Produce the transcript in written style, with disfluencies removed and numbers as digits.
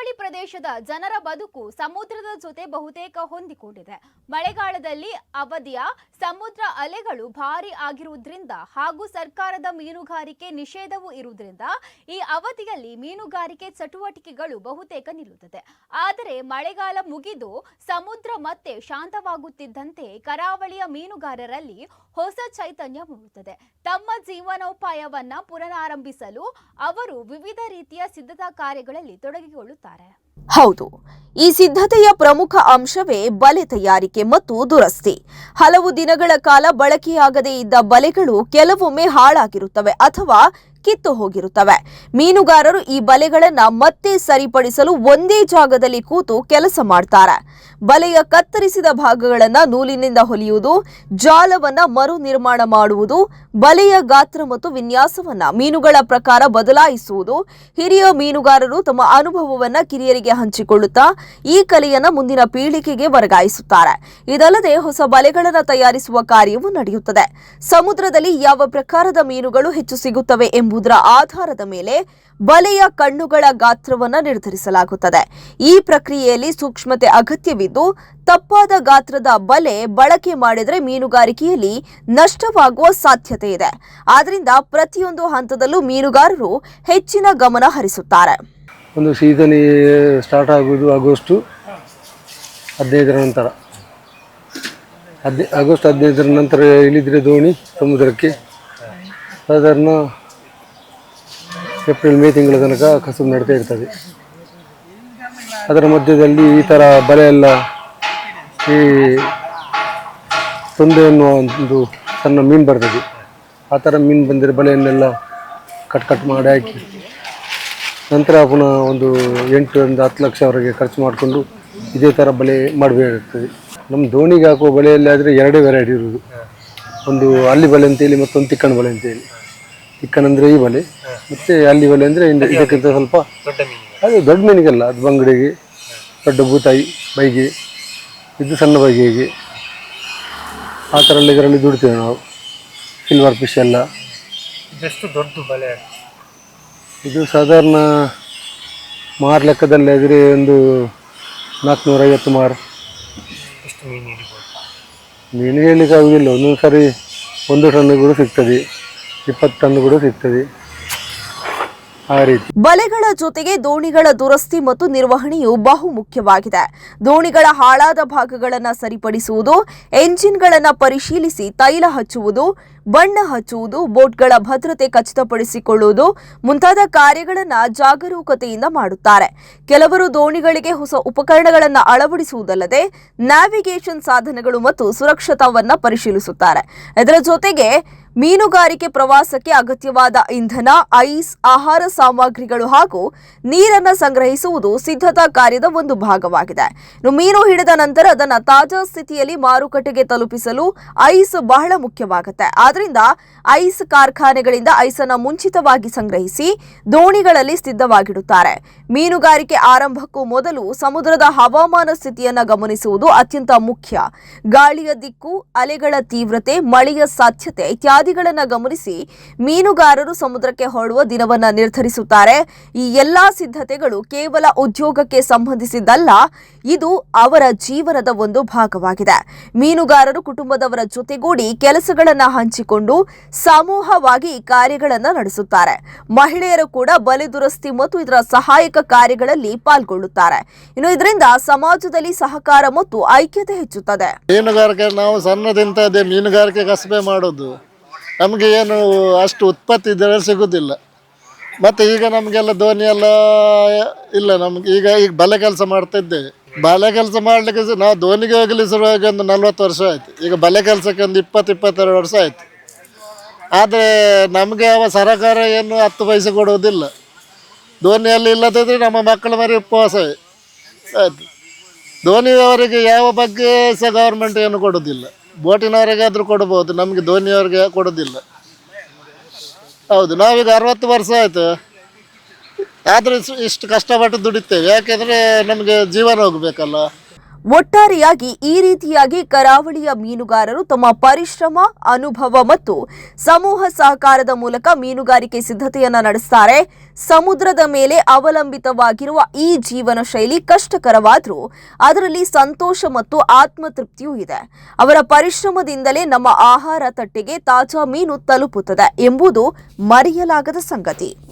ಕರಾವಳಿ ಪ್ರದೇಶದ ಜನರ ಬದುಕು ಸಮುದ್ರದ ಜೊತೆ ಬಹುತೇಕ ಹೊಂದಿಕೊಂಡಿದೆ. ಮಳೆಗಾಲದಲ್ಲಿ ಅವಧಿಯ ಸಮುದ್ರ ಅಲೆಗಳು ಭಾರಿ ಆಗಿರುವುದರಿಂದ ಹಾಗೂ ಸರ್ಕಾರದ ಮೀನುಗಾರಿಕೆ ನಿಷೇಧವೂ ಇರುವುದರಿಂದ ಈ ಅವಧಿಯಲ್ಲಿ ಮೀನುಗಾರಿಕೆ ಚಟುವಟಿಕೆಗಳು ಬಹುತೇಕ ನಿಲ್ಲುತ್ತದೆ. ಆದರೆ ಮಳೆಗಾಲ ಮುಗಿದು ಸಮುದ್ರ ಮತ್ತೆ ಶಾಂತವಾಗುತ್ತಿದ್ದಂತೆ ಕರಾವಳಿಯ ಮೀನುಗಾರರಲ್ಲಿ ಹೊಸ ಚೈತನ್ಯ ಮೂಡುತ್ತದೆ. ತಮ್ಮ ಜೀವನೋಪಾಯವನ್ನ ಪುನರಾರಂಭಿಸಲು ಅವರು ವಿವಿಧ ರೀತಿಯ ಸಿದ್ಧತಾ ಕಾರ್ಯಗಳಲ್ಲಿ ತೊಡಗಿಕೊಳ್ಳುತ್ತಾರೆ. ಹೌದು, ಈ ಸಿದ್ಧತೆಯ ಪ್ರಮುಖ ಅಂಶವೇ ಬಲೆ ತಯಾರಿಕೆ ಮತ್ತು ದುರಸ್ತಿ. ಹಲವು ದಿನಗಳ ಕಾಲ ಬಳಕೆಯಾಗದೇ ಇದ್ದ ಬಲೆಗಳು ಕೆಲವೊಮ್ಮೆ ಹಾಳಾಗಿರುತ್ತವೆ ಅಥವಾ ಕಿತ್ತು ಹೋಗಿರುತ್ತವೆ. ಮೀನುಗಾರರು ಈ ಬಲೆಗಳನ್ನ ಮತ್ತೆ ಸರಿಪಡಿಸಲು ಒಂದೇ ಜಾಗದಲ್ಲಿ ಕೂತು ಕೆಲಸ ಮಾಡ್ತಾರೆ. ಬಲೆಯ ಕತ್ತರಿಸಿದ ಭಾಗಗಳನ್ನ ನೂಲಿನಿಂದ ಹೊಲಿಯುವುದು, ಜಾಲವನ್ನ ಮರು ನಿರ್ಮಾಣ ಮಾಡುವುದು, ಬಲೆಯ ಗಾತ್ರ ಮತ್ತು ವಿನ್ಯಾಸವನ್ನ ಮೀನುಗಳ ಪ್ರಕಾರ ಬದಲಾಯಿಸುವುದು. ಹಿರಿಯ ಮೀನುಗಾರರು ತಮ್ಮ ಅನುಭವವನ್ನ ಕಿರಿಯರಿಗೆ ಹಂಚಿಕೊಳ್ಳುತ್ತಾ ಈ ಕಲೆಯನ್ನ ಮುಂದಿನ ಪೀಳಿಗೆಗೆ ವರ್ಗಾಯಿಸುತ್ತಾರೆ. ಇದಲ್ಲದೆ ಹೊಸ ಬಲೆಗಳನ್ನು ತಯಾರಿಸುವ ಕಾರ್ಯವೂ ನಡೆಯುತ್ತದೆ. ಸಮುದ್ರದಲ್ಲಿ ಯಾವ ಪ್ರಕಾರದ ಮೀನುಗಳು ಹೆಚ್ಚು ಸಿಗುತ್ತವೆ ಎಂಬುದರ ಆಧಾರದ ಮೇಲೆ ಬಲೆಯ ಕಣ್ಣುಗಳ ಗಾತ್ರವನ್ನು ನಿರ್ಧರಿಸಲಾಗುತ್ತದೆ. ಈ ಪ್ರಕ್ರಿಯೆಯಲ್ಲಿ ಸೂಕ್ಷ್ಮತೆ ಅಗತ್ಯವಿದ್ದು ತಪ್ಪಾದ ಗಾತ್ರದ ಬಲೆ ಬಳಕೆ ಮಾಡಿದರೆ ಮೀನುಗಾರಿಕೆಯಲ್ಲಿ ನಷ್ಟವಾಗುವ ಸಾಧ್ಯತೆ ಇದೆ. ಆದ್ದರಿಂದ ಪ್ರತಿಯೊಂದು ಹಂತದಲ್ಲೂ ಮೀನುಗಾರರು ಹೆಚ್ಚಿನ ಗಮನ ಹರಿಸುತ್ತಾರೆ. ಒಂದು ಸೀಸನ್ ಸ್ಟಾರ್ಟ್ ಆಗುವುದು ಆಗಸ್ಟ್ 15ರ ನಂತರ. ಆಗಸ್ಟ್ 15ರ ನಂತರ ಇಳಿದರೆ ದೋಣಿ ಸಮುದ್ರಕ್ಕೆ ಸಾಧಾರಣ ಏಪ್ರಿಲ್ ಮೇ ತಿಂಗಳ ತನಕ ಕಸುಬು ನಡೀತಾ ಇರ್ತದೆ. ಅದರ ಮಧ್ಯದಲ್ಲಿ ಈ ಥರ ಬಲೆ ಎಲ್ಲ ಈ ತೊಂದೆ ಎನ್ನುವ ಒಂದು ಸಣ್ಣ ಮೀನು ಬರ್ತದೆ. ಆ ಥರ ಮೀನು ಬಂದರೆ ಬಲೆಯನ್ನೆಲ್ಲ ಕಟ್ ಮಾಡಿ ಹಾಕಿ ನಂತರ ಪುನಃ ಒಂದು 8-10 ಲಕ್ಷವರೆಗೆ ಖರ್ಚು ಮಾಡಿಕೊಂಡು ಇದೇ ಥರ ಬಲೆ ಮಾಡಬೇಕಾಗ್ತದೆ. ನಮ್ಮ ದೋಣಿಗೆ ಹಾಕುವ ಬಲೆಯಲ್ಲಿ ಆದರೆ 2 ವೆರೈಟಿ ಇರುವುದು. ಒಂದು ಅಲ್ಲಿ ಬಲೆ ಅಂತೇಳಿ ಮತ್ತೊಂದು ತಿಕ್ಕಣ ಬಲೆ ಅಂತೇಳಿ. ತಿಕ್ಕಣ ಅಂದರೆ ಈ ಬಲೆ, ಮತ್ತು ಅಲ್ಲಿ ಬಲೆ ಅಂದರೆ ಇದಕ್ಕಿಂತ ಸ್ವಲ್ಪ ಅದು ದೊಡ್ಡ ಮೀನಿಗೆಲ್ಲ, ಅದು ಬಂಗಡೆಗೆ, ದೊಡ್ಡ ಬೂತಾಯಿ, ಬೈಗೆ, ಇದು ಸಣ್ಣ ಬೈಗೆಗೆ ಆ ಥರ ಎಲ್ಲ ಇದರಲ್ಲಿ ದುಡ್ತೇವೆ ನಾವು. ಸಿಲ್ವರ್ ಫಿಶ್ ಎಲ್ಲ. ಇದೆಷ್ಟು ದೊಡ್ಡ ಬಲೆ? ಇದು ಸಾಧಾರಣ ಮಾರು ಲೆಕ್ಕದಲ್ಲಿ ಆದರೆ ಒಂದು 450 ಮಾರು. ಎಷ್ಟು ಮೀನು ಹಿಡಿಬೋದು? ಮೀನು ಹೇಳಲಿಕ್ಕೆ ಆಗುವುದಿಲ್ಲ. ಒಂದೊಂದು ಸಾರಿ 1 ಟನ್ ಕೂಡ ಸಿಗ್ತದೆ, 20 ಟನ್ ಕೂಡ ಸಿಗ್ತದೆ. ಆ ರೀತಿ ಬಲೆಗಳ ಜೊತೆಗೆ ದೋಣಿಗಳ ದುರಸ್ತಿ ಮತ್ತು ನಿರ್ವಹಣೆಯು ಬಹು ಮುಖ್ಯವಾಗಿದೆ. ದೋಣಿಗಳ ಹಾಳಾದ ಭಾಗಗಳನ್ನು ಸರಿಪಡಿಸುವುದು, ಎಂಜಿನ್ಗಳನ್ನು ಪರಿಶೀಲಿಸಿ ತೈಲ ಹಚ್ಚುವುದು, ಬಣ್ಣ ಹಚ್ಚುವುದು, ಬೋಟ್ಗಳ ಭದ್ರತೆ ಖಚಿತಪಡಿಸಿಕೊಳ್ಳುವುದು ಮುಂತಾದ ಕಾರ್ಯಗಳನ್ನು ಜಾಗರೂಕತೆಯಿಂದ ಮಾಡುತ್ತಾರೆ. ಕೆಲವರು ದೋಣಿಗಳಿಗೆ ಹೊಸ ಉಪಕರಣಗಳನ್ನು ಅಳವಡಿಸುವುದಲ್ಲದೆ ನ್ಯಾವಿಗೇಷನ್ ಸಾಧನಗಳು ಮತ್ತು ಸುರಕ್ಷತಾವನ್ನ ಪರಿಶೀಲಿಸುತ್ತಾರೆ. ಇದರ ಜೊತೆಗೆ ಮೀನುಗಾರಿಕೆ ಪ್ರವಾಸಕ್ಕೆ ಅಗತ್ಯವಾದ ಇಂಧನ, ಐಸ್, ಆಹಾರ ಸಾಮಗ್ರಿಗಳು ಹಾಗೂ ನೀರನ್ನು ಸಂಗ್ರಹಿಸುವುದು ಸಿದ್ಧತಾ ಕಾರ್ಯದ ಒಂದು ಭಾಗವಾಗಿದೆ. ಮೀನು ಹಿಡಿದ ನಂತರ ಅದನ್ನು ತಾಜಾ ಸ್ಥಿತಿಯಲ್ಲಿ ಮಾರುಕಟ್ಟೆಗೆ ತಲುಪಿಸಲು ಐಸ್ ಬಹಳ ಮುಖ್ಯವಾಗುತ್ತೆ. ಆದ್ರಿಂದ ಐಸ್ ಕಾರ್ಖಾನೆಗಳಿಂದ ಐಸನ್ನು ಮುಂಚಿತವಾಗಿ ಸಂಗ್ರಹಿಸಿ ದೋಣಿಗಳಲ್ಲಿ ಸಿದ್ಧವಾಗಿಡುತ್ತಾರೆ. ಮೀನುಗಾರಿಕೆ ಆರಂಭಕ್ಕೂ ಮೊದಲು ಸಮುದ್ರದ ಹವಾಮಾನ ಸ್ಥಿತಿಯನ್ನು ಗಮನಿಸುವುದು ಅತ್ಯಂತ ಮುಖ್ಯ. ಗಾಳಿಯ ದಿಕ್ಕು, ಅಲೆಗಳ ತೀವ್ರತೆ, ಮಳೆಯ ಸಾಧ್ಯತೆ ಇತ್ಯಾದಿಗಳನ್ನು ಗಮನಿಸಿ ಮೀನುಗಾರರು ಸಮುದ್ರಕ್ಕೆ ಹೊರಡುವ ದಿನವನ್ನು ನಿರ್ಧರಿಸುತ್ತಾರೆ. ಈ ಎಲ್ಲಾ ಸಿದ್ಧತೆಗಳು ಕೇವಲ ಉದ್ಯೋಗಕ್ಕೆ ಸಂಬಂಧಿಸಿದ್ದಲ್ಲ, ಇದು ಅವರ ಜೀವನದ ಒಂದು ಭಾಗವಾಗಿದೆ. ಮೀನುಗಾರರು ಕುಟುಂಬದವರ ಜೊತೆಗೂಡಿ ಕೆಲಸಗಳನ್ನು ಹಂಚಿಕೊಂಡು ಸಮೂಹವಾಗಿ ಕಾರ್ಯಗಳನ್ನು ನಡೆಸುತ್ತಾರೆ. ಮಹಿಳೆಯರು ಕೂಡ ಬಲೆ ದುರಸ್ತಿ ಮತ್ತು ಇದರ ಸಹಾಯಕ ಕಾರ್ಯಗಳಲ್ಲಿ ಪಾಲ್ಗೊಳ್ಳುತ್ತಾರೆ. ಇನ್ನು ಇದರಿಂದ ಸಮಾಜದಲ್ಲಿ ಸಹಕಾರ ಮತ್ತು ಐಕ್ಯತೆ ಹೆಚ್ಚುತ್ತದೆ. ಮೀನುಗಾರಿಕೆ ನಾವು ಸಣ್ಣದಿಂದ ಅದೇ ಮೀನುಗಾರಿಕೆ ಕಸಬೆ ಮಾಡೋದು. ನಮಗೆ ಏನು ಅಷ್ಟು ಉತ್ಪತ್ತಿ ಇದರಲ್ಲಿ ಸಿಗೋದಿಲ್ಲ. ಮತ್ತು ಈಗ ನಮಗೆಲ್ಲ ದೋಣಿ ಎಲ್ಲ ಇಲ್ಲ. ನಮ್ಗೆ ಈಗ ಬಲೆ ಕೆಲಸ ಮಾಡ್ತಾ ಇದ್ದೇವೆ. ಬಲೆ ಕೆಲಸ ಮಾಡಲಿಕ್ಕೆ ನಾವು ದೋಣಿಗೆ ಹೋಗಲಿ ಶುರುವಾಗಿ ಒಂದು 40 ವರ್ಷ ಆಯಿತು. ಈಗ ಬಲೆ ಕೆಲಸಕ್ಕೆ ಒಂದು 20-22 ವರ್ಷ ಆಯಿತು. ಆದರೆ ನಮಗೆ ಅವ ಸರಕಾರ ಏನು 10 ಪೈಸೆ ಕೊಡುವುದಿಲ್ಲ. ದೋಣಿಯಲ್ಲಿ ಇಲ್ಲದಿದ್ದರೆ ನಮ್ಮ ಮಕ್ಕಳ ಮರಿ ಉಪವಾಸವೇ ಆಯಿತು. ದೋಣಿಯವರಿಗೆ ಯಾವ ಬಗ್ಗೆ ಸಹ ಗೌರ್ಮೆಂಟ್ ಏನು ಕೊಡೋದಿಲ್ಲ. ಬೋಟಿನವರಿಗಾದರೂ ಕೊಡ್ಬೋದು, ನಮಗೆ ದೋಣಿಯವರಿಗೆ ಕೊಡೋದಿಲ್ಲ. ಹೌದು, ನಾವೀಗ 60 ವರ್ಷ ಆಯಿತು. ಆದರೆ ಇಷ್ಟು ಕಷ್ಟಪಟ್ಟು ದುಡಿತೇವೆ. ಯಾಕೆಂದರೆ ನಮಗೆ ಜೀವನ ಹೋಗಬೇಕಲ್ಲ. ಒಟ್ಟಾರೆಯಾಗಿ ಈ ರೀತಿಯಾಗಿ ಕರಾವಳಿಯ ಮೀನುಗಾರರು ತಮ್ಮ ಪರಿಶ್ರಮ, ಅನುಭವ ಮತ್ತು ಸಮೂಹ ಸಹಕಾರದ ಮೂಲಕ ಮೀನುಗಾರಿಕೆ ಸಿದ್ಧತೆಯನ್ನ ನಡೆಸುತ್ತಾರೆ. ಸಮುದ್ರದ ಮೇಲೆ ಅವಲಂಬಿತವಾಗಿರುವ ಈ ಜೀವನ ಶೈಲಿ ಕಷ್ಟಕರವಾದರೂ ಅದರಲ್ಲಿ ಸಂತೋಷ ಮತ್ತು ಆತ್ಮತೃಪ್ತಿಯೂ ಇದೆ. ಅವರ ಪರಿಶ್ರಮದಿಂದಲೇ ನಮ್ಮ ಆಹಾರ ತಟ್ಟೆಗೆ ತಾಜಾ ಮೀನು ತಲುಪುತ್ತದೆ ಎಂಬುದು ಮರೆಯಲಾಗದ ಸಂಗತಿ.